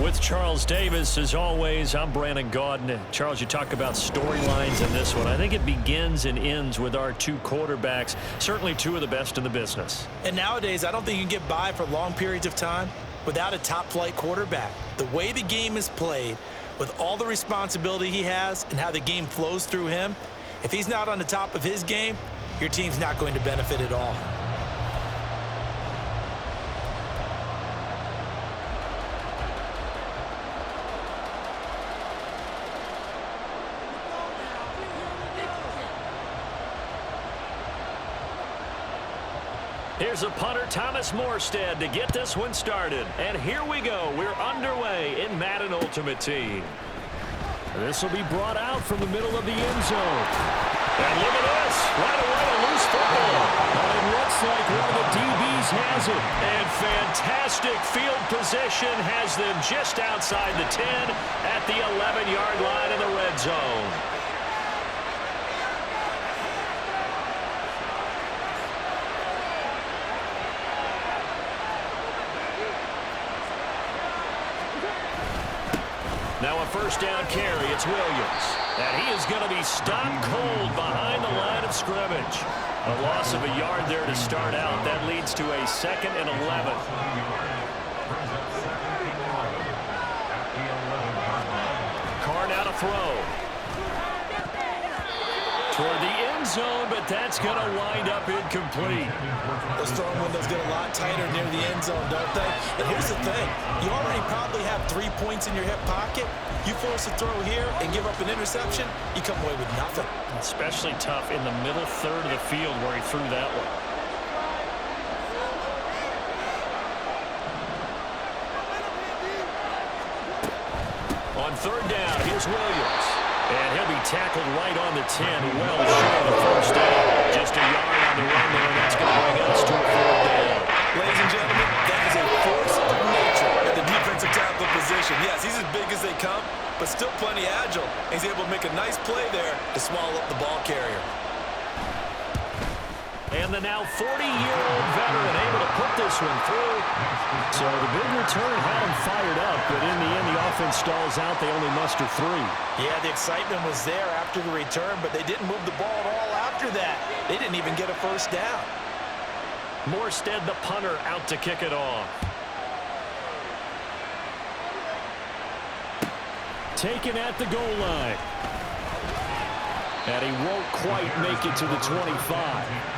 With Charles Davis, as always, I'm Brandon Gaudin. Charles, you talk about storylines in this one. I think it begins and ends with our two quarterbacks, certainly two of the best in the business. And nowadays, I don't think you can get by for long periods of time without a top-flight quarterback. The way the game is played, with all the responsibility he has and how the game flows through him, if he's not on the top of his game, your team's not going to benefit at all. Here's a punter, Thomas Morstead, to get this one started. And here we go. We're underway in Madden Ultimate Team. This will be brought out from the middle of the end zone. And look at this. Right away, a loose football. It looks like one of the DBs has it. And fantastic field position has them just outside the 10 at the 11-yard line in the red zone. Now a first down carry. It's Williams. And he is going to be stopped cold behind the line of scrimmage. A loss of a yard there to start out. That leads to a 2nd and 11. Carr now to throw. Toward the end zone, but that's going to wind up incomplete. Those throwing windows get a lot tighter near the end zone, don't they? And here's the thing. You already probably have 3 points in your hip pocket. You force a throw here and give up an interception, you come away with nothing. Especially tough in the middle third of the field where he threw that one. On third down, here's Williams. And he'll be tackled right on the 10, well short of the first down. Just a yard on the run there, and that's going to bring us to a 4th down. Ladies and gentlemen, that is a force of nature at the defensive tackle position. Yes, he's as big as they come, but still plenty agile. He's able to make a nice play there to swallow up the ball carrier. And the now 40-year-old veteran able to put this one through. So the big return had him fired up, but in the end, the offense stalls out. They only muster 3. Yeah, the excitement was there after the return, but they didn't move the ball at all after that. They didn't even get a first down. Morstead, the punter, out to kick it off. Taken at the goal line. And he won't quite make it to the 25.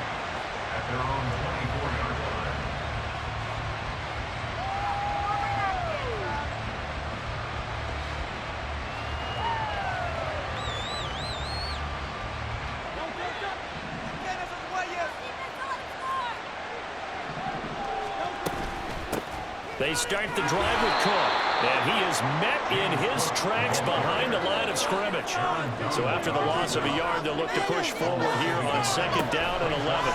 They start the drive with Cook, and he is met in his tracks behind the line of scrimmage. So after the loss of a yard, they'll look to push forward here on 2nd down and 11.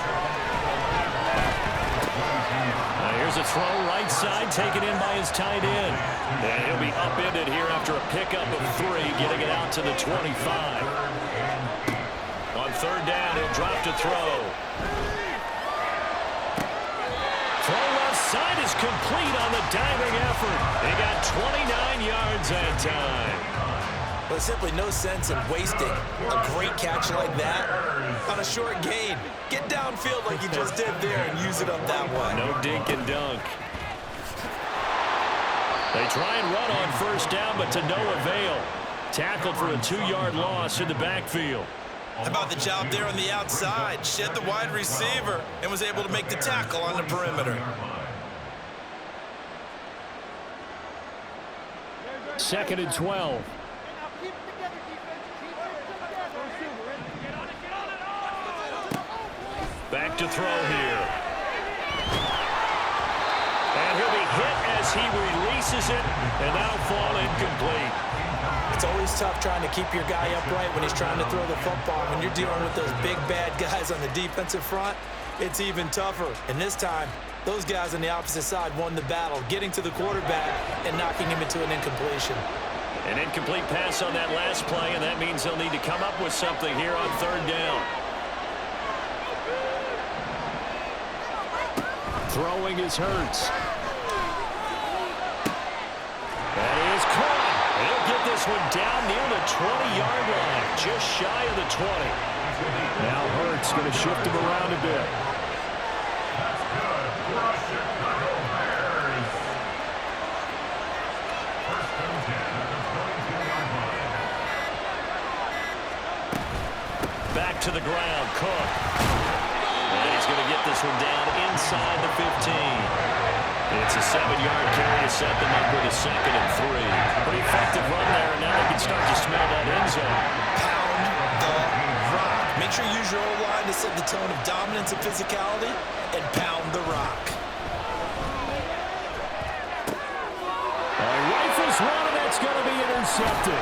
Here's a throw right side, taken in by his tight end. And he'll be upended here after a pickup of 3, getting it out to the 25. On 3rd down, he'll drop to throw. Side is complete on the diving effort. They got 29 yards that time. There's simply no sense in wasting a great catch like that on a short gain. Get downfield like you just did there and use it up that way. No dink and dunk. They try and run on 1st down, but to no avail. Tackled for a 2-yard loss in the backfield. How about the job there on the outside? Shed the wide receiver and was able to make the tackle on the perimeter. 2nd and 12. Back to throw here. And he'll be hit as he releases it, and that'll fall incomplete. It's always tough trying to keep your guy upright when he's trying to throw the football. When you're dealing with those big, bad guys on the defensive front, it's even tougher. And this time, those guys on the opposite side won the battle, getting to the quarterback and knocking him into an incompletion. An incomplete pass on that last play, and that means they'll need to come up with something here on 3rd down. Throwing is Hurts. And this one down near the 20-yard line, just shy of the 20. Now Hurts going to shift him around a bit. Back to the ground, Cook. And he's going to get this one down inside the 15. It's a 7-yard carry to set them up with a 2nd and 3. Pretty effective run there, and now they can start to smell that end zone. Pound the rock. Make sure you use your O-line to set the tone of dominance and physicality, and pound the rock. Rifles one, and that's going to be intercepted.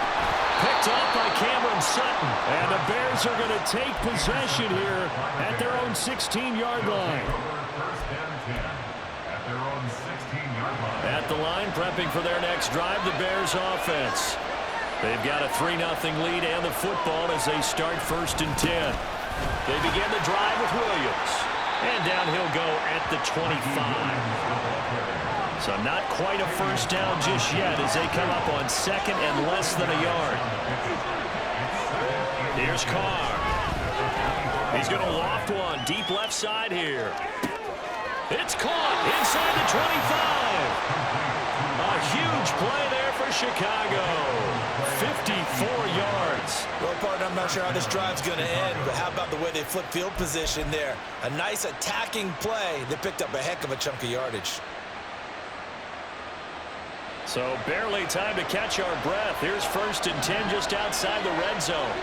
Picked up by Cameron Sutton. And the Bears are going to take possession here at their own 16-yard line. At the line, prepping for their next drive, the Bears offense. They've got a 3-0 lead and the football as they start 1st and 10. They begin the drive with Williams. And down he'll go at the 25. So not quite a first down just yet as they come up on 2nd and less than a yard. Here's Carr. He's going to loft one deep left side here. It's caught inside the 25. A huge play there for Chicago. 54 yards. Well, partner, I'm not sure how this drive's going to end, but how about the way they flip field position there? A nice attacking play. They picked up a heck of a chunk of yardage. So barely time to catch our breath. Here's 1st and 10 just outside the red zone.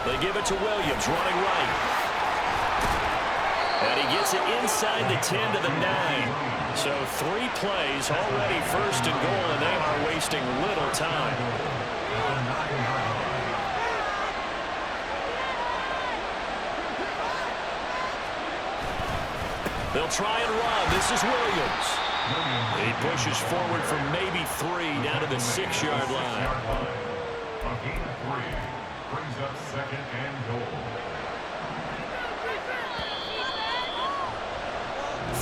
They give it to Williams, running right. And he gets it inside the 10 to the 9. So 3 plays already 1st and goal, and they are wasting little time. They'll try and run. This is Williams. He pushes forward from maybe 3 down to the 6-yard line. A gain of 3 brings up 2nd and goal.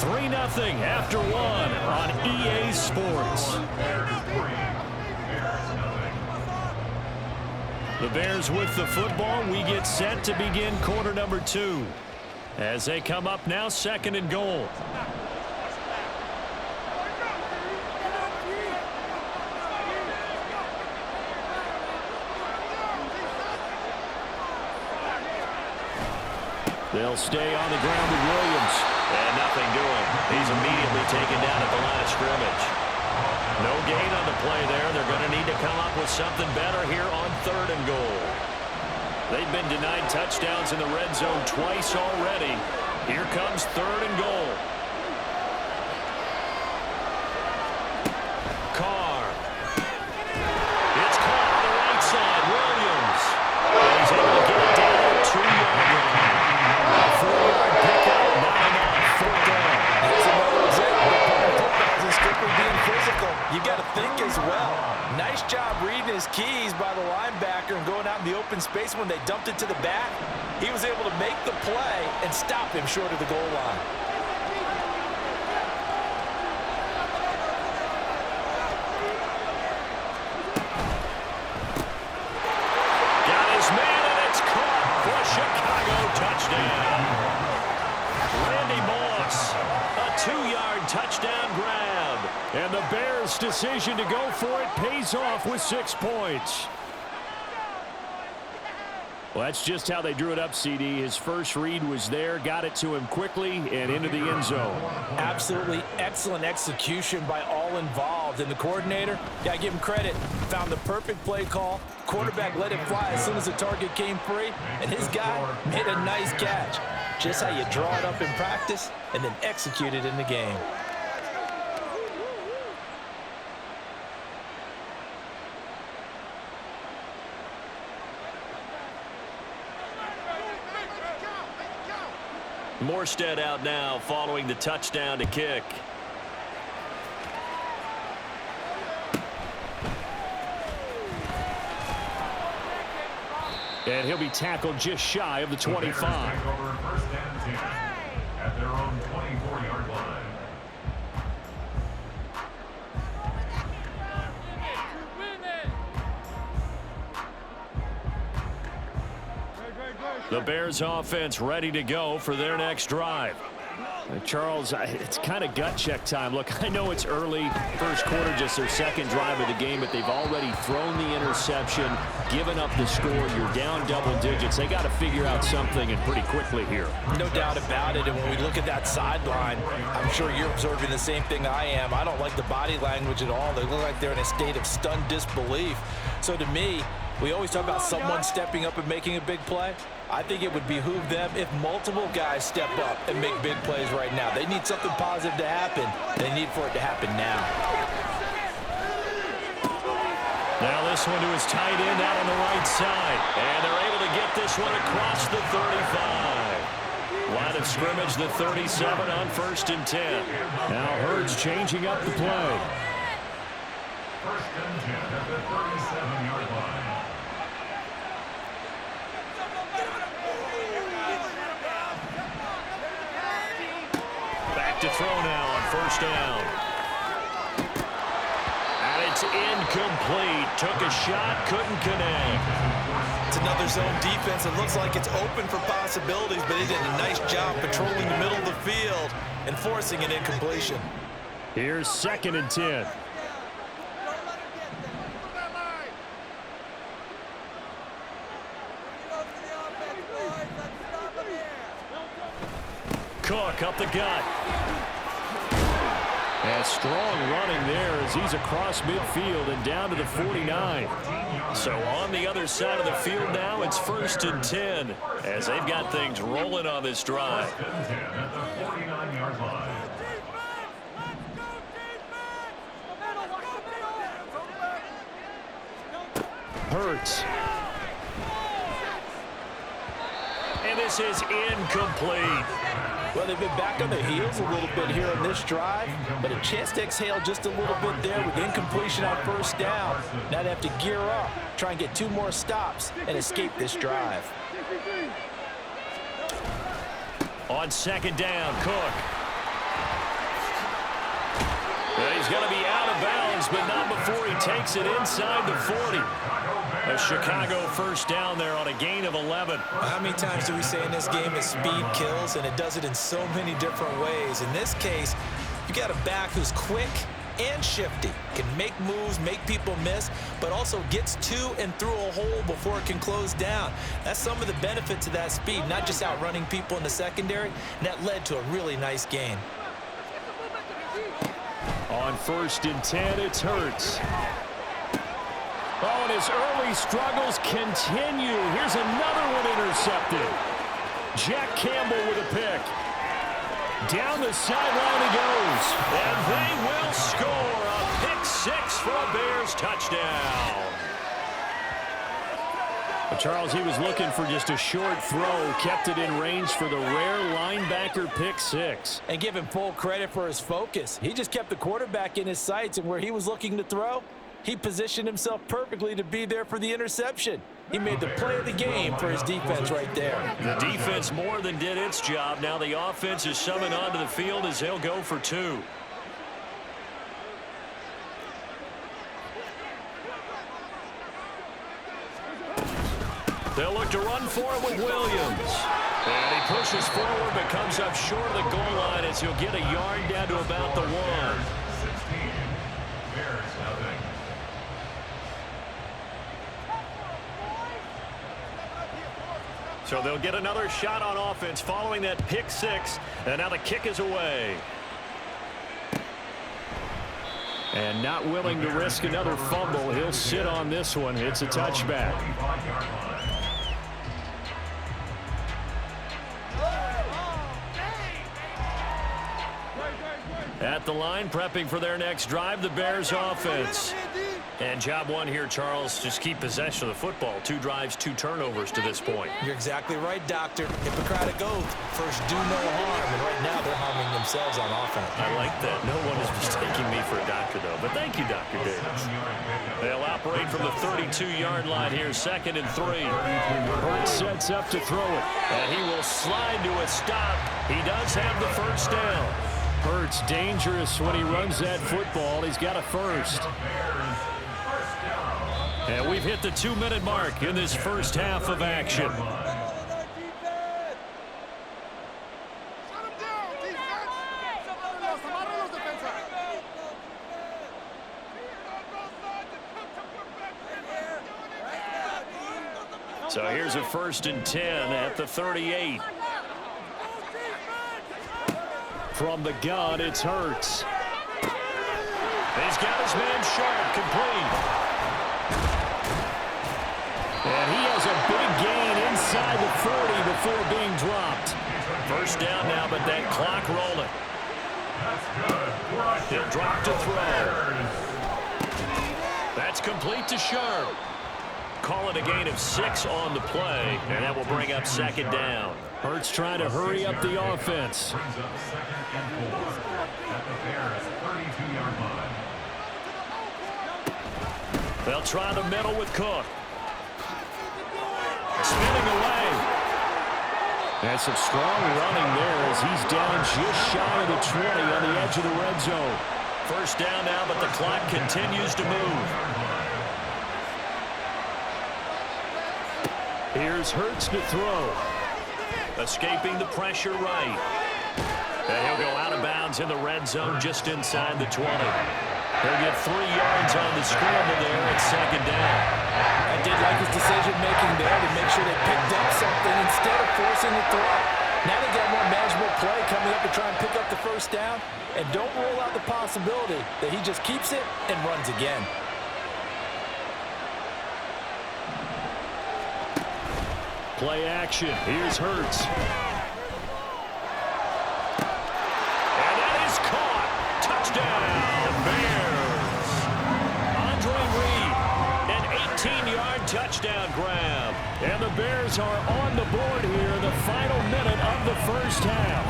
3-0 after 1 on EA Sports. The Bears with the football. We get set to begin quarter number 2. As they come up now, 2nd and goal. They'll stay on the ground with Williams. And nothing doing. He's immediately taken down at the line of scrimmage. No gain on the play there. They're going to need to come up with something better here on 3rd and goal. They've been denied touchdowns in the red zone twice already. Here comes 3rd and goal. Carr. It's caught on the right side. Williams. And he's able to get it down at the 2-yard line. A 4-yard pickup, not enough. 4th down. That's another example of playing football isn't strictly being physical. You got to think as well. Nice job reading his keys by the linebacker and going out in the open space when they dumped it to the back. He was able to make the play and stop him short of the goal line. Got his man, and it's caught for a Chicago touchdown. Randy Moss, a 2-yard touchdown grab. And the Bears' decision to go for it pays off with 6 points. Well, that's just how they drew it up, CD. His first read was there, got it to him quickly, and into the end zone. Absolutely excellent execution by all involved. And the coordinator, got to give him credit, found the perfect play call. Quarterback let it fly as soon as the target came free, and his guy made a nice catch. Just how you draw it up in practice and then execute it in the game. Morstead out now following the touchdown to kick. And he'll be tackled just shy of the 25. First and 10 at their own 24-yard line. The Bears offense ready to go for their next drive. Charles, it's kind of gut check time. Look, I know it's early, first quarter, just their second drive of the game, but they've already thrown the interception, given up the score. You're down double digits. They got to figure out something, and pretty quickly here. No doubt about it, and when we look at that sideline, I'm sure you're observing the same thing I am. I don't like the body language at all. They look like they're in a state of stunned disbelief. So to me, we always talk about someone stepping up and making a big play. I think it would behoove them if multiple guys step up and make big plays right now. They need something positive to happen. They need for it to happen now. Now this one to his tight end out on the right side. And they're able to get this one across the 35. Line of scrimmage, the 37 on 1st and 10. Now Hurts changing up the play. 1st and 10 at the 37-yard line. To throw now on 1st down. And it's incomplete. Took a shot, couldn't connect. It's another zone defense. It looks like it's open for possibilities, but they did a nice job patrolling the middle of the field and forcing an incompletion. Here's 2nd and 10. Cook up the gut. And strong running there as he's across midfield and down to the 49. So on the other side of the field now, it's 1st and 10 as they've got things rolling on this drive. 1st and 10 at the 49-yard line. Hurts. And this is incomplete. Well, they've been back on their heels a little bit here on this drive, but a chance to exhale just a little bit there with incompletion on 1st down. Now they have to gear up, try and get 2 more stops, and escape this drive. On 2nd down, Cook. And he's going to be out of bounds, but not before he takes it inside the 40. A Chicago 1st down there on a gain of 11. How many times do we say in this game that speed kills, and it does it in so many different ways? In this case, you got a back who's quick and shifty, can make moves, make people miss, but also gets to and through a hole before it can close down. That's some of the benefits of that speed, not just outrunning people in the secondary, and that led to a really nice gain. On 1st and 10, it's Hurts. Oh, and his early struggles continue. Here's another one intercepted. Jack Campbell with a pick. Down the sideline he goes. And they will score a pick 6 for a Bears touchdown. But Charles, he was looking for just a short throw, kept it in range for the rare linebacker pick 6. And give him full credit for his focus. He just kept the quarterback in his sights, and where he was looking to throw, he positioned himself perfectly to be there for the interception. He made the play of the game for his defense right there. The defense more than did its job. Now the offense is summoned onto the field as he'll go for 2. They'll look to run for it with Williams. And he pushes forward but comes up short of the goal line as he'll get a yard down to about the 1. 16. Bears nothing. So they'll get another shot on offense following that pick 6. And now the kick is away. And not willing to risk another fumble. He'll sit on this one. It's a touchback. At the line, prepping for their next drive, the Bears offense. And job one here, Charles, just keep possession of the football. 2 drives, 2 turnovers to this point. You're exactly right, Doctor. Hippocratic oath. First, do no harm. And right now, they're harming themselves on offense. I like that. No one is mistaking me for a doctor, though. But thank you, Dr. Davis. They'll operate from the 32-yard line here, 2nd and 3. Hurts sets up to throw it. And he will slide to a stop. He does have the 1st down. Hurts dangerous when he runs that football. He's got a 1st. And we've hit the 2-minute mark in this first half of action. So here's a 1st and 10 at the 38. From the gun, it's Hurts. He's got his man Sharp, complete. And he has a big gain inside the 40 before being dropped. 1st down now, but that clock rolling. He'll drop to throw. That's complete to Sharp. Call it a gain of 6 on the play, and that will bring up 2nd down. Hurts trying to hurry up the offense. Brings up 2nd and 4 at the Bears' 32-yard line. They'll try the middle with Cook. Spinning away. And some strong running there as he's down just shy of the 20 on the edge of the red zone. 1st down now, but the clock continues to move. Here's Hurts to throw. Escaping the pressure right. And he'll go out of bounds in the red zone just inside the 20. He'll get 3 yards on the scramble there at 2nd down. I did like his decision-making there to make sure they picked up something instead of forcing the throw. Now they got more manageable play coming up to try and pick up the 1st down. And don't rule out the possibility that he just keeps it and runs again. Play action. Here's Hurts. And that is caught. Touchdown, Bears. Andre Reed, an 18-yard touchdown grab. And the Bears are on the board here in the final minute of the 1st half.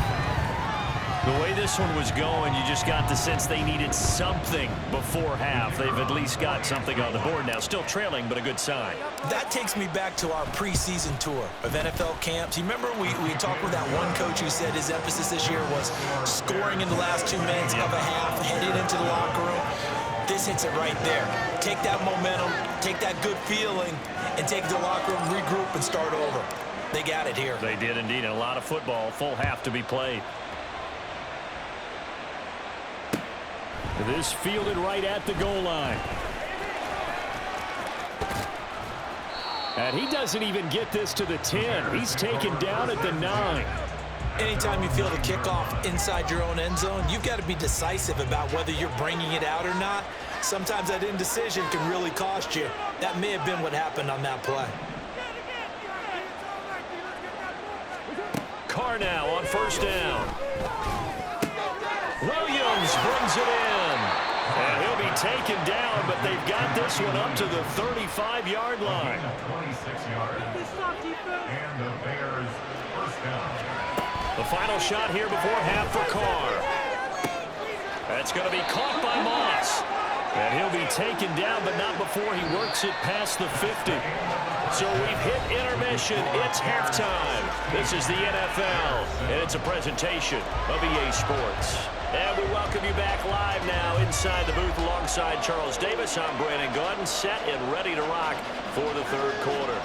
The way this one was going, you just got the sense they needed something before half. They've at least got something on the board now. Still trailing, but a good sign. That takes me back to our preseason tour of NFL camps. You remember we talked with that one coach who said his emphasis this year was scoring in the last 2 minutes of a half, heading into the locker room. This hits it right there. Take that momentum, take that good feeling, and take it to the locker room, regroup, and start over. They got it here. They did indeed. And a lot of football, full half to be played. This fielded right at the goal line. And he doesn't even get this to the 10. He's taken down at the 9. Anytime you field a kickoff inside your own end zone, you've got to be decisive about whether you're bringing it out or not. Sometimes that indecision can really cost you. That may have been what happened on that play. Carr now on 1st down. Williams brings it in. And he'll be taken down, but they've got this one up to the 35-yard line. 26 yards. And the Bears' 1st down. The final shot here before half for Carr. That's going to be caught by Moss. And he'll be taken down, but not before he works it past the 50. So we've hit intermission. It's halftime. This is the NFL, and it's a presentation of EA Sports. And we welcome you back live now inside the booth alongside Charles Davis. I'm Brandon Gordon, set and ready to rock for the 3rd quarter.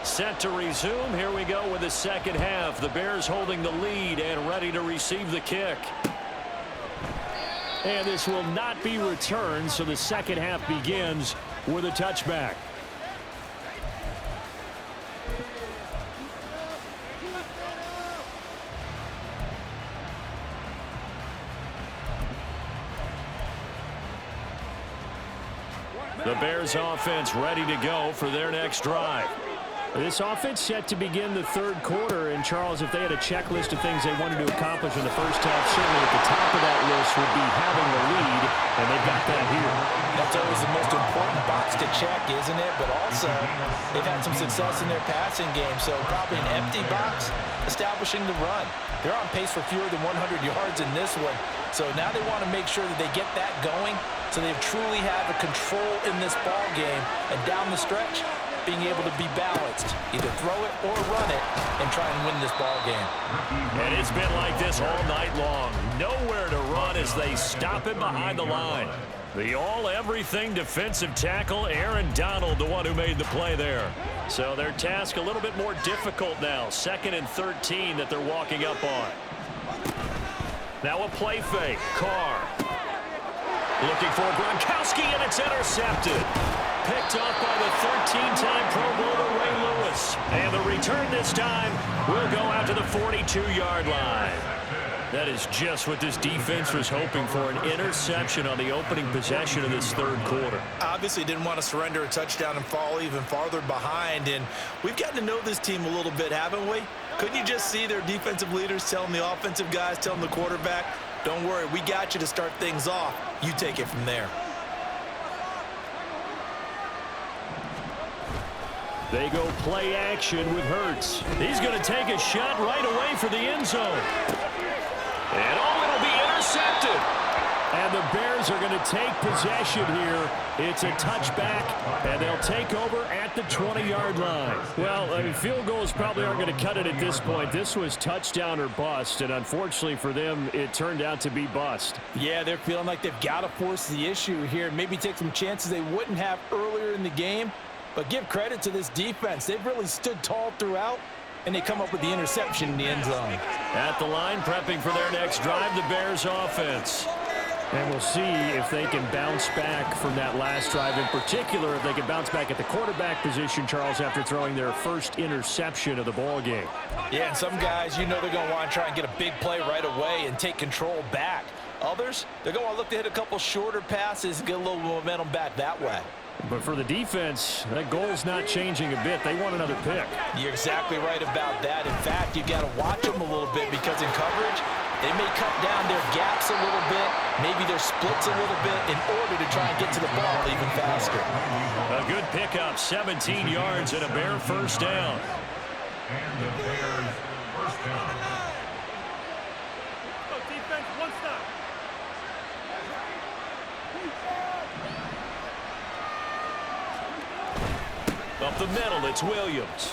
Set to resume. Here we go with the 2nd half. The Bears holding the lead and ready to receive the kick. And this will not be returned, so the 2nd half begins with a touchback. The Bears offense ready to go for their next drive. This offense set to begin the 3rd quarter. And, Charles, if they had a checklist of things they wanted to accomplish in the 1st half, certainly at the top of that list would be having the lead, and they've got that here. That's always the most important box to check, isn't it? But also, they've had some success in their passing game, so probably an empty box establishing the run. They're on pace for fewer than 100 yards in this one, so now they want to make sure that they get that going so they truly have a control in this ball game, and down the stretch, being able to be balanced, either throw it or run it, and try and win this ball game. And it's been like this all night long. Nowhere to run as they stop him behind the line. The all-everything defensive tackle, Aaron Donald, the one who made the play there. So their task a little bit more difficult now. 2nd and 13 that they're walking up on. Now a play fake. Carr. Looking for Gronkowski, and it's intercepted. Picked off by the 13-time Pro Bowler Ray Lewis. And the return this time will go out to the 42-yard line. That is just what this defense was hoping for, an interception on the opening possession of this third quarter. Obviously didn't want to surrender a touchdown and fall even farther behind, and we've gotten to know this team a little bit, haven't we? Couldn't you just see their defensive leaders telling the offensive guys, telling the quarterback, don't worry, we got you to start things off. You take it from there. They go play action with Hurts. He's going to take a shot right away for the end zone. And it'll be intercepted. And the Bears are going to take possession here. It's a touchback, and they'll take over at the 20-yard line. Well, I mean, field goals probably aren't going to cut it at this point. This was touchdown or bust, and unfortunately for them, it turned out to be bust. Yeah, they're feeling like they've got to force the issue here, maybe take some chances they wouldn't have earlier in the game. But give credit to this defense. They've really stood tall throughout, and they come up with the interception in the end zone. At the line, prepping for their next drive, the Bears offense. And we'll see if they can bounce back from that last drive. In particular, if they can bounce back at the quarterback position, Charles, after throwing their first interception of the ball game. Yeah, and some guys, you know they're going to want to try and get a big play right away and take control back. Others, they're going to look to hit a couple shorter passes and get a little momentum back that way. But for the defense, that goal's not changing a bit. They want another pick. You're exactly right about that. In fact, you've got to watch them a little bit because in coverage, they may cut down their gaps a little bit, maybe their splits a little bit in order to try and get to the ball even faster. A good pickup, 17 yards and a Bear first down. And the Bears first down. Defense, one stop. Up the middle, it's Williams.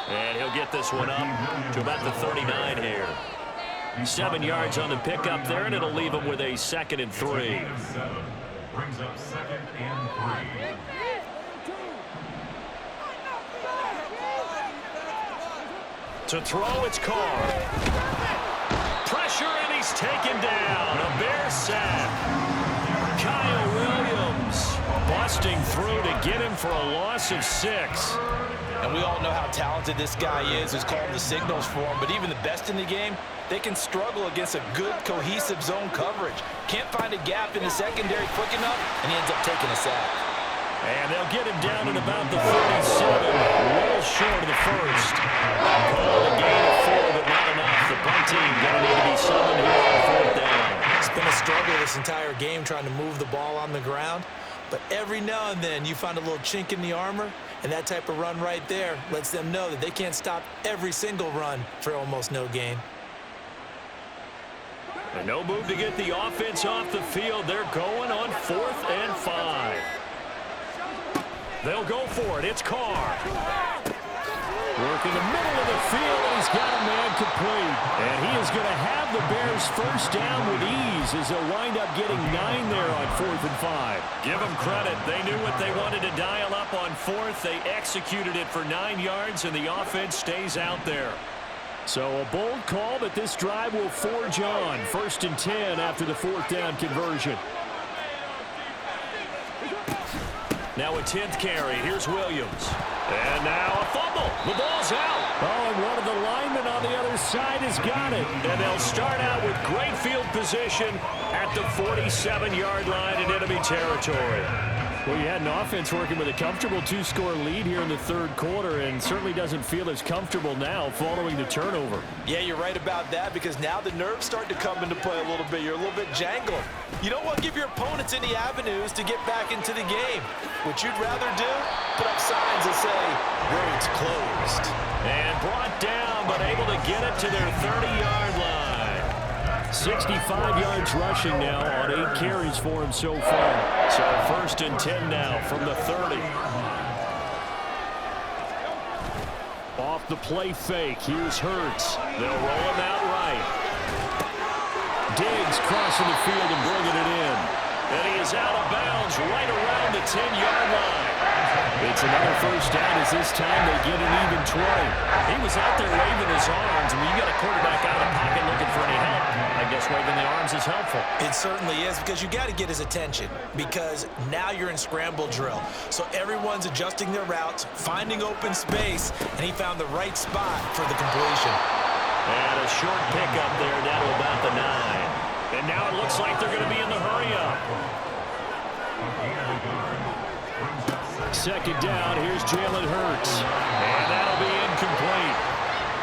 And he'll get this one up to about the 39 here. 7 yards on the pickup there, and it'll leave him with a 2nd and 3. Brings up 2nd and 3. To throw, it's Carr. Pressure, and he's taken down. A Bear sack. Kyle Williams busting through to get him for a loss of 6. And we all know how talented this guy is, who's calling the signals for him. But even the best in the game, they can struggle against a good, cohesive zone coverage. Can't find a gap in the secondary quick enough, and he ends up taking a sack. And they'll get him down at about the 37, a little short of the first. Call the gain of 4, but not enough. The punt team going to need to be summoned here on 4th down. It's been a struggle this entire game trying to move the ball on the ground. But every now and then you find a little chink in the armor, and that type of run right there lets them know that they can't stop every single run for almost no gain. And no move to get the offense off the field. They're going on 4th and 5. They'll go for it. It's Carr. Work in the middle of the field, and he's got a man complete. And he is going to have the Bears first down with ease as they'll wind up getting 9 there on 4th and 5. Give them credit. They knew what they wanted to dial up on 4th. They executed it for 9 yards, and the offense stays out there. So a bold call, but this drive will forge on. 1st and 10 after the 4th down conversion. Now a 10th carry. Here's Williams. And now a fumble. The ball's out. Oh, and one of the linemen on the other side has got it. And they'll start out with great field position at the 47-yard line in enemy territory. Well, you had an offense working with a comfortable 2-score lead here in the 3rd quarter, and certainly doesn't feel as comfortable now following the turnover. Yeah, you're right about that, because now the nerves start to come into play a little bit. You're a little bit jangled. You don't want to give your opponents any avenues to get back into the game. What you'd rather do, put up signs that say, road's closed. And brought down, but able to get it to their 30-yard line. 65 yards rushing now on 8 carries for him so far. So 1st and 10 now from the 30. Off the play fake. Here's Hurts. They'll roll him out right. Diggs crossing the field and bringing it in. And he is out of bounds right around the 10-yard line. It's another first down as this time they get an even 20. He was out there waving his arms. When you got a quarterback out of the pocket looking for any help, I guess waving the arm downs is helpful. It certainly is, because you got to get his attention, because now you're in scramble drill. So everyone's adjusting their routes, finding open space, and he found the right spot for the completion. And a short pickup there down to about the 9. And now it looks like they're going to be in the hurry-up. Second down, here's Jalen Hurts. And that'll be incomplete.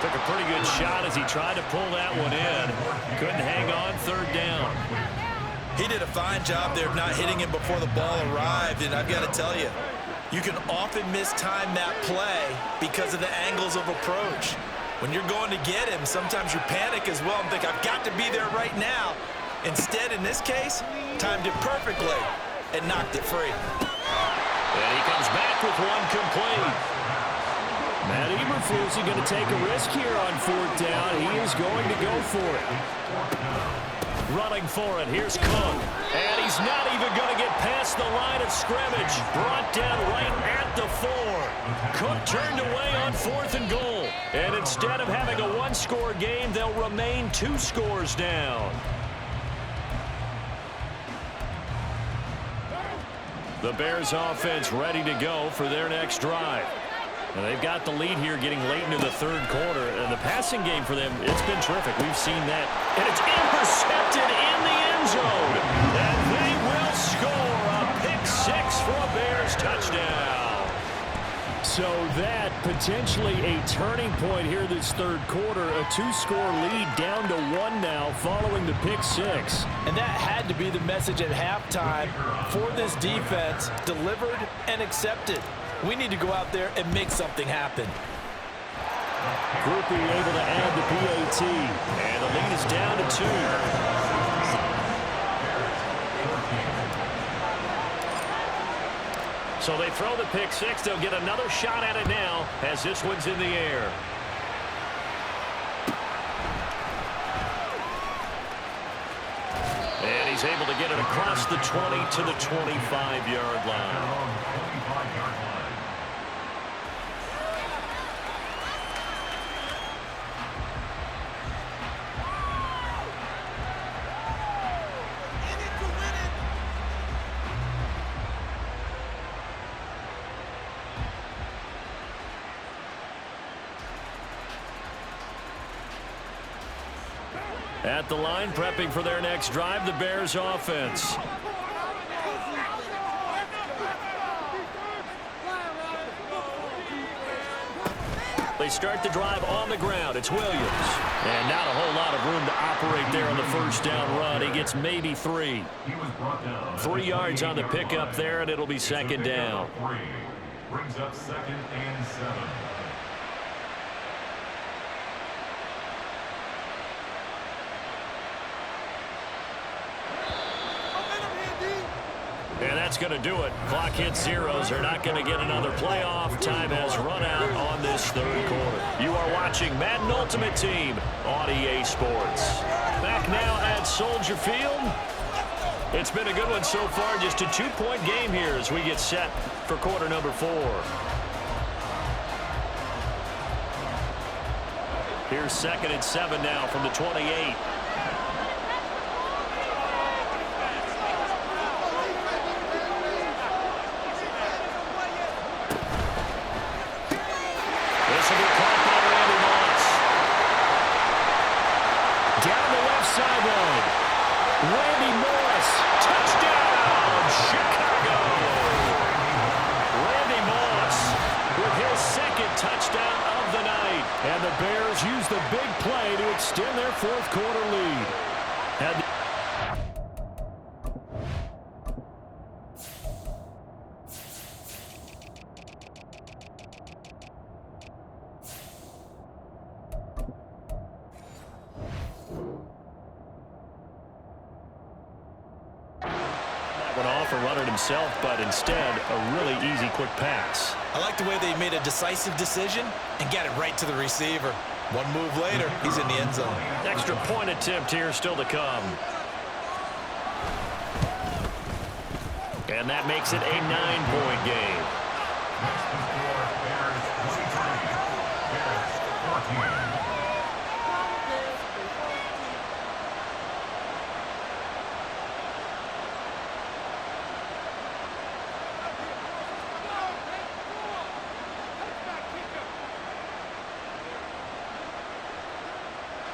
Took a pretty good shot as he tried to pull that one in. Couldn't hang on third down. He did a fine job there of not hitting him before the ball arrived, and I've got to tell you, you can often mistime that play because of the angles of approach. When you're going to get him, sometimes you panic as well and think, I've got to be there right now. Instead, in this case, timed it perfectly and knocked it free. And he comes back with one complete. Matt Eberflus is going to take a risk here on fourth down. He is going to go for it. Running for it, here's Cook. And he's not even going to get past the line of scrimmage. Brought down right at the 4. Cook turned away on 4th and goal. And instead of having a one-score game, they'll remain 2 scores down. The Bears offense ready to go for their next drive. And they've got the lead here getting late into the third quarter. And the passing game for them, it's been terrific. We've seen that. And it's intercepted in the end zone. And they will score a pick-6 for a Bears touchdown. So that potentially a turning point here this third quarter. A 2-score lead down to 1 now following the pick-6. And that had to be the message at halftime for this defense. Delivered and accepted. We need to go out there and make something happen. Groupie able to add the PAT. And the lead is down to 2. So they throw the pick-6. They'll get another shot at it now as this one's in the air. And he's able to get it across the 20 to the 25-yard line. At the line, prepping for their next drive, the Bears offense. They start the drive on the ground. It's Williams. And not a whole lot of room to operate there on the first down run. He gets maybe 3. 3 yards on the pickup there, and it'll be second down. Brings up 2nd and 7. And that's going to do it. Clock hits zeros. They're not going to get another playoff. Time has run out on this third quarter. You are watching Madden Ultimate Team on EA Sports. Back now at Soldier Field. It's been a good one so far. Just a 2-point game here as we get set for quarter number 4. Here's 2nd and 7 now from the 28. And the Bears use the big play to extend their fourth quarter lead. That went off a runner himself, but instead a really easy quick pass. I like the way they made a decisive decision and got it right to the receiver. One move later, he's in the end zone. Extra point attempt here still to come. And that makes it a 9-point game.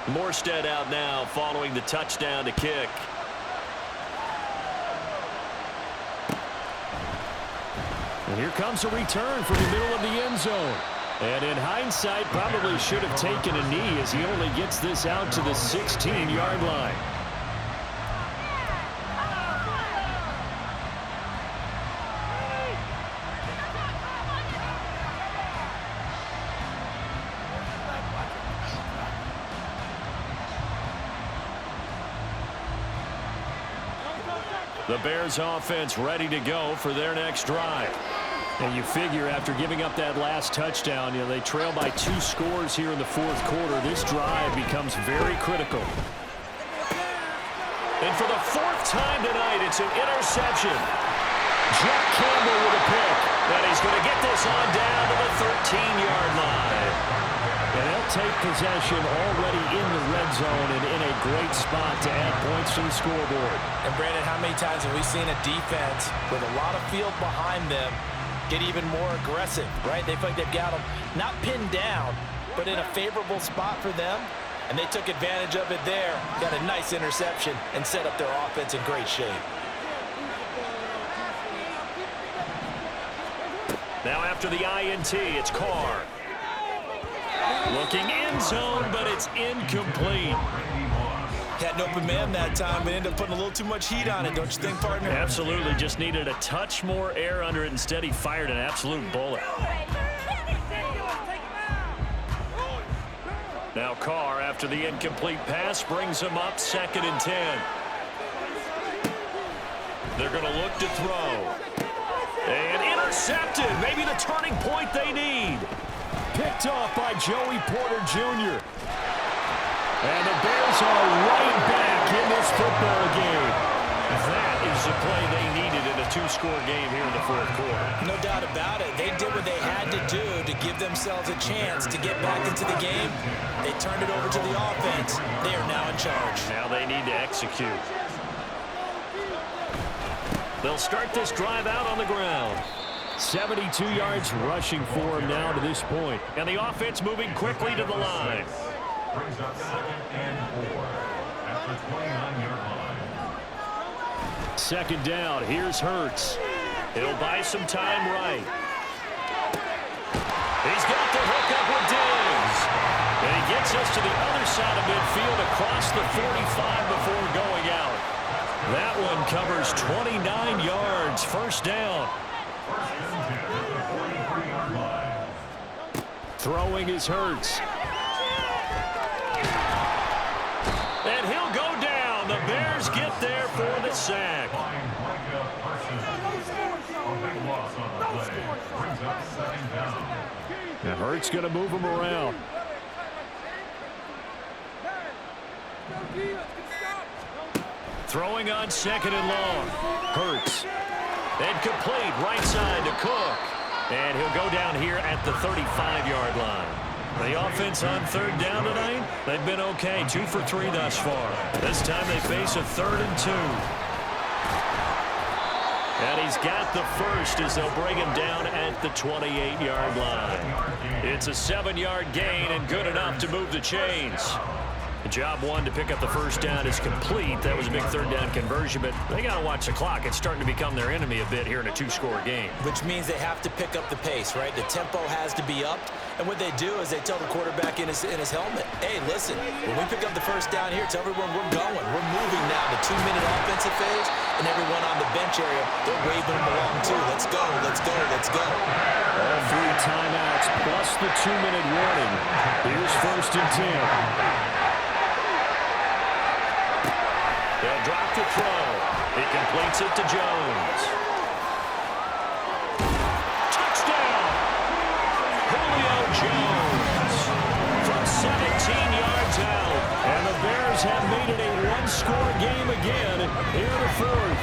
Morstead out now following the touchdown to kick. And here comes a return from the middle of the end zone. And in hindsight, probably should have taken a knee as he only gets this out to the 16-yard line. The Bears offense ready to go for their next drive. And you figure after giving up that last touchdown, they trail by 2 scores here in the fourth quarter. This drive becomes very critical. And for the 4th time tonight, it's an interception. Jack Campbell with a pick. And he's going to get this on down to the 13-yard line. And they'll take possession already in the red zone and in a great spot to add points to the scoreboard. And Brandon, how many times have we seen a defense with a lot of field behind them get even more aggressive, right? They feel like they've got them not pinned down, but in a favorable spot for them. And they took advantage of it there, got a nice interception, and set up their offense in great shape. Now after the INT, it's Carr. Looking end zone, but it's incomplete. Had an open man that time, but ended up putting a little too much heat on it, don't you think, partner? Absolutely, just needed a touch more air under it. Instead, he fired an absolute bullet. Now Carr, after the incomplete pass, brings him up 2nd and 10. They're going to look to throw. And intercepted, maybe the turning point they need. Picked off by Joey Porter Jr. And the Bears are right back in this football game. That is the play they needed in a 2-score game here in the fourth quarter. No doubt about it. They did what they had to do to give themselves a chance to get back into the game. They turned it over to the offense. They are now in charge. Now they need to execute. They'll start this drive out on the ground. 72 yards rushing for him now to this point. And the offense moving quickly to the line. Brings up 2nd and 4 at the 29-yard line. 2nd down. Here's Hurts. He'll buy some time right. He's got the hook up with Diggs. And he gets us to the other side of midfield across the 45 before going out. That one covers 29 yards. 1st down. Throwing is Hurts. And he'll go down. The Bears get there for the sack. And Hurts going to move him around. Throwing on 2nd and long. Hurts. And complete right side to Cook. And he'll go down here at the 35-yard line. The offense on 3rd down tonight, they've been okay. 2 for 3 thus far. This time they face a 3rd and 2. And he's got the first as they'll bring him down at the 28-yard line. It's a 7-yard gain and good enough to move the chains. Job 1 to pick up the 1st down is complete. That was a big 3rd down conversion, but they got to watch the clock. It's starting to become their enemy a bit here in a 2-score game. Which means they have to pick up the pace, right? The tempo has to be upped. And what they do is they tell the quarterback in his helmet, hey, listen, when we pick up the 1st down here, tell everyone we're going. We're moving now to 2-minute offensive phase, and everyone on the bench area, they're waving them along too. Let's go, let's go, let's go. All 3 timeouts plus the 2-minute warning. Here's 1st and 10. They'll drop the throw. He completes it to Jones. Touchdown! Julio Jones from 17 yards out. And the Bears have made it a 1-score game again here in the 4th.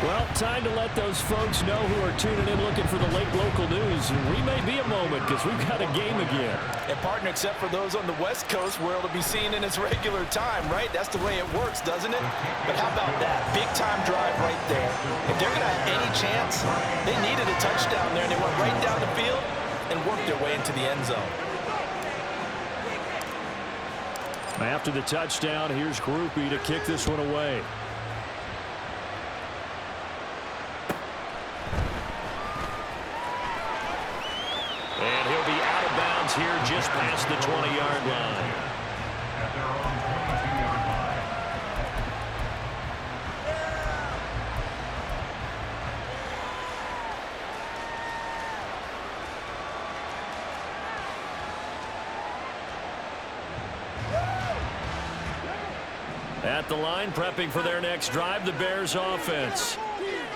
Well, time to let those folks know who are tuning in looking for the late local news. We may be a moment because we've got a game again. And partner, except for those on the West Coast where it'll be seen in its regular time, right? That's the way it works, doesn't it? But how about that? Big time drive right there. If they're going to have any chance, they needed a touchdown there, and they went right down the field and worked their way into the end zone. After the touchdown, here's Groupie to kick this one away. And he'll be out of bounds here just past the 20-yard line. At their own 22-yard line. At the line, prepping for their next drive, the Bears offense.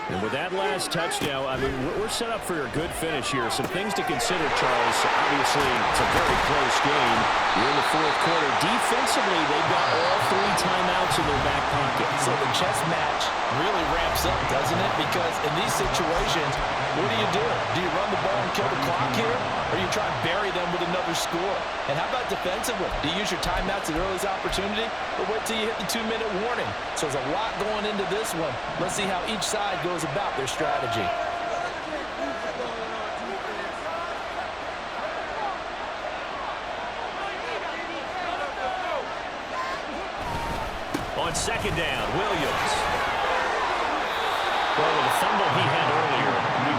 And with that last touchdown, I mean, we're set up for a good finish here. Some things to consider, Charles. Obviously, it's a very close game. We're in the fourth quarter. Defensively, they've got all 3 timeouts in their back pocket. So the chess match really ramps up, doesn't it? Because in these situations, what do you do? Do you run the ball and kill the clock here? Or you try and bury them with another score? And how about defensively? Do you use your timeouts at the earliest opportunity? Or wait till you hit the 2-minute warning? So there's a lot going into this one. Let's see how each side goes about their strategy. On second down, Williams. Well, with the fumble he had earlier,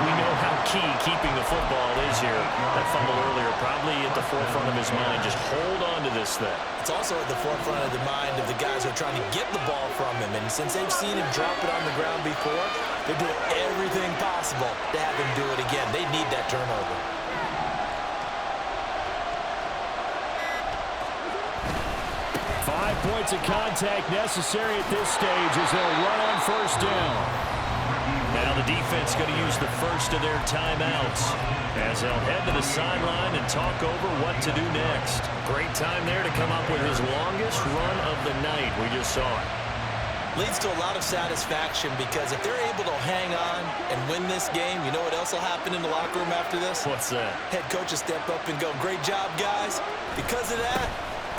we know how key keeping the football is here. That fumble earlier probably at the forefront of his mind. Just hold on to this thing. It's also at the forefront of the mind of the guys who are trying to get the ball from him. And since they've seen him drop it on the ground before, they're doing everything possible to have him do it again. They need that turnover. Points of contact necessary at this stage as they'll run on first down. Now the defense going to use the first of their timeouts as they'll head to the sideline and talk over what to do next. Great time there to come up with his longest run of the night. We just saw it. Leads to a lot of satisfaction because if they're able to hang on and win this game, you know what else will happen in the locker room after this? What's that? Head coach will step up and go, "Great job, guys." Because of that,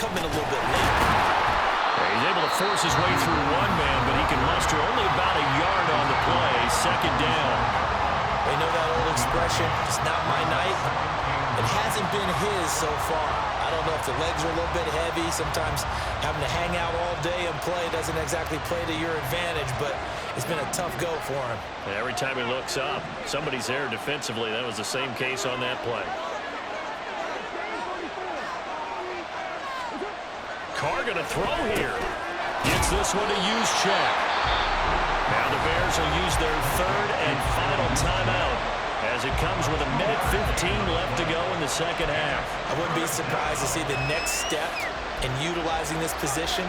come in a little bit late. He's able to force his way through one man, but he can muster only about a yard on the play. Second down. They know that old expression, "It's not my night." It hasn't been his so far. I don't know if the legs are a little bit heavy. Sometimes having to hang out all day and play doesn't exactly play to your advantage, but it's been a tough go for him. And every time he looks up, somebody's there defensively. That was the same case on that play. Carr going to throw here. Gets this one to Juszczyk. Now the Bears will use their third and final timeout as it comes with 1:15 left to go in the second half. I wouldn't be surprised to see the next step in utilizing this position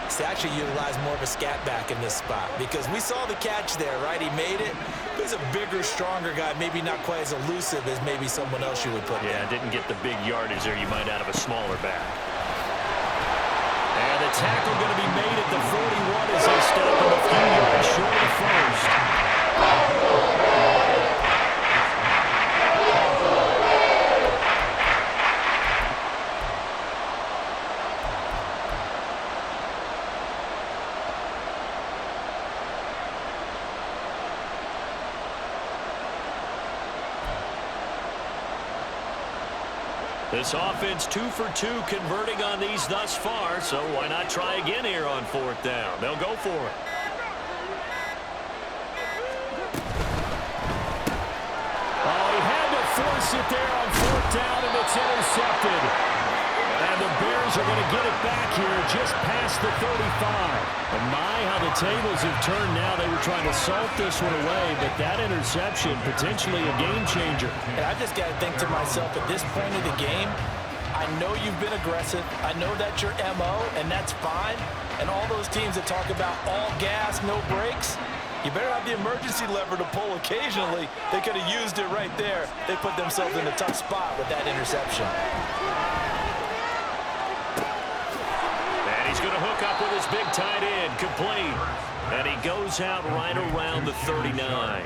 is to actually utilize more of a scat back in this spot, because we saw the catch there, right? He made it. He's a bigger, stronger guy, maybe not quite as elusive as maybe someone else you would put there. Yeah, didn't get the big yardage there you might out of a smaller back. And the tackle going to be made at the 41 as they stop him a few yards short of the first. This offense 2 for 2 converting on these thus far, so why not try again here on fourth down? They'll go for it. Oh, he had to force it there on fourth down, and it's intercepted. And the Bears are going to get it back here just past the 35. And my, how the tables have turned now. They were trying to salt this one away, but that interception, potentially a game changer. And I just got to think to myself, at this point of the game, I know you've been aggressive. I know that's your MO, and that's fine. And all those teams that talk about all gas, no brakes, you better have the emergency lever to pull occasionally. They could have used it right there. They put themselves in a tough spot with that interception. And he's going to hook up with his big tight end, complete. And he goes out right around the 39.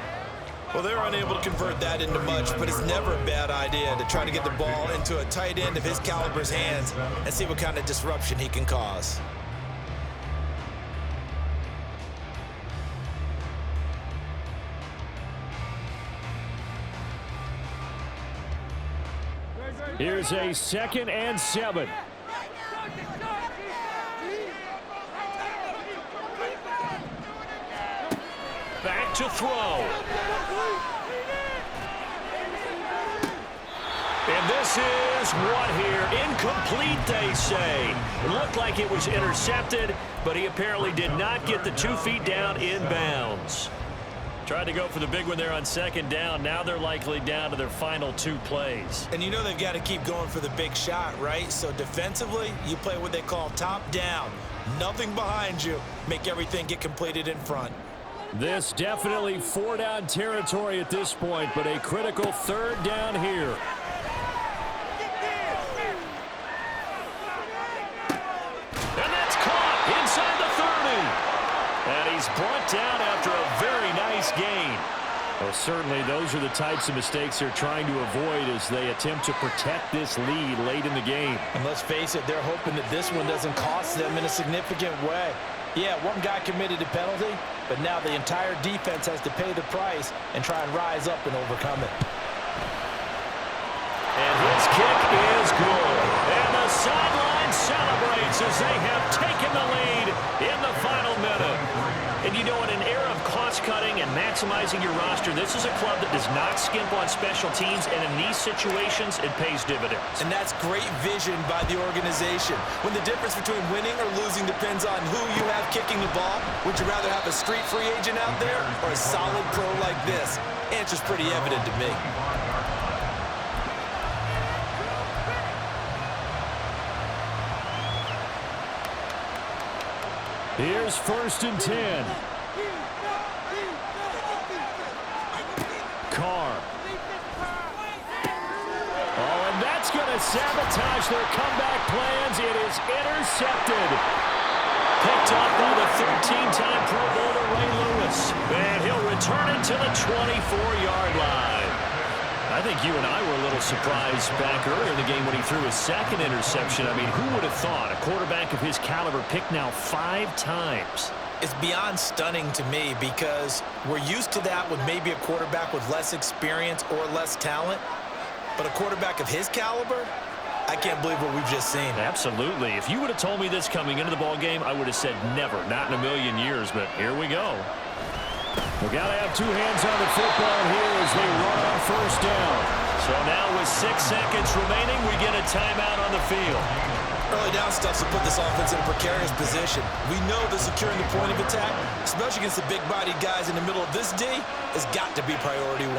Well, they're unable to convert that into much, but it's never a bad idea to try to get the ball into a tight end of his caliber's hands and see what kind of disruption he can cause. Here's a 2nd and 7. to throw. And this is what here? Incomplete, they say. It looked like it was intercepted, but he apparently did not get the 2 feet down in bounds. Tried to go for the big one there on second down. Now they're likely down to their final 2 plays. And you know they've got to keep going for the big shot, right? So defensively, you play what they call top down. Nothing behind you. Make everything get completed in front. This definitely 4-down territory at this point, but a critical 3rd down here. And that's caught inside the 30. And he's brought down after a very nice gain. Well, certainly those are the types of mistakes they're trying to avoid as they attempt to protect this lead late in the game. And let's face it, they're hoping that this one doesn't cost them in a significant way. Yeah, one guy committed a penalty, but now the entire defense has to pay the price and try and rise up and overcome it. And his kick is good. And the sideline celebrates as they have taken the lead in the final minute. And you know, in an era of cost-cutting and maximizing your roster, this is a club that does not skimp on special teams, and in these situations, it pays dividends. And that's great vision by the organization. When the difference between winning or losing depends on who you have kicking the ball, would you rather have a street free agent out there or a solid pro like this? Answer's pretty evident to me. Here's 1st and 10. Carr. Oh, and that's going to sabotage their comeback plans. It is intercepted. Picked up by the 13-time Pro Bowler Ray Lewis. And he'll return it to the 24-yard line. I think you and I were a little surprised back earlier in the game when he threw his 2nd interception. I mean, who would have thought a quarterback of his caliber picked now 5 times? It's beyond stunning to me because we're used to that with maybe a quarterback with less experience or less talent. But a quarterback of his caliber, I can't believe what we've just seen. Absolutely. If you would have told me this coming into the ball game, I would have said never, not in a million years. But here we go. We got to have 2 hands on the football here as they run on 1st down. So now with 6 seconds remaining, we get a timeout on the field. Early down stuff to put this offense in a precarious position. We know that securing the point of attack, especially against the big-bodied guys in the middle of this D, has got to be priority 1.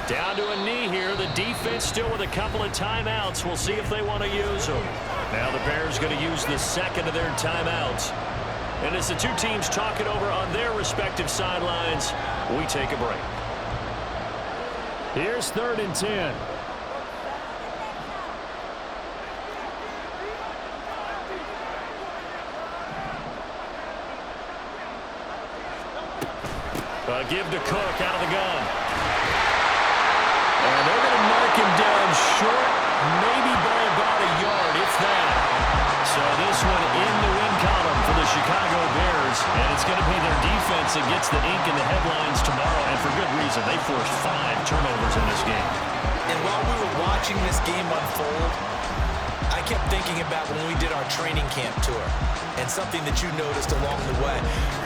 Down to a knee here. The defense still with a couple of timeouts. We'll see if they want to use them. Now the Bears going to use the 2nd of their timeouts. And as the 2 teams talk it over on their respective sidelines, we take a break. Here's 3rd and 10. Give to Cook out of the gun. And they're going to mark him down short, maybe by about a yard, if that. So this one in the win column for the Chicago Bears, and it's going to be their defense that gets the ink in the headlines tomorrow, and for good reason. They forced 5 turnovers in this game. And while we were watching this game unfold, I kept thinking about when we did our training camp tour and something that you noticed along the way.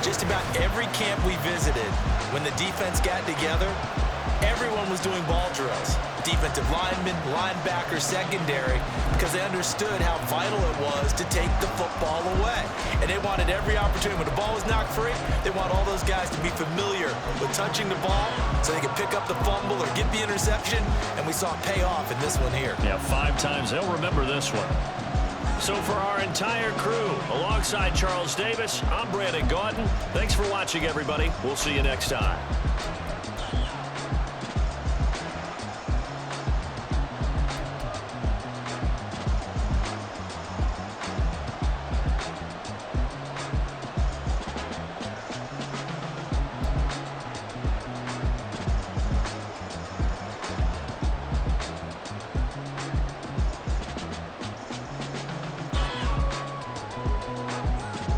Just about every camp we visited, when the defense got together, everyone was doing ball drills. Defensive linemen, linebackers, secondary, because they understood how vital it was to take the football away. And they wanted every opportunity. When the ball was knocked free, they want all those guys to be familiar with touching the ball so they could pick up the fumble or get the interception. And we saw it pay off in this one here. Yeah, 5 times. They'll remember this one. So for our entire crew, alongside Charles Davis, I'm Brandon Gaudin. Thanks for watching, everybody. We'll see you next time.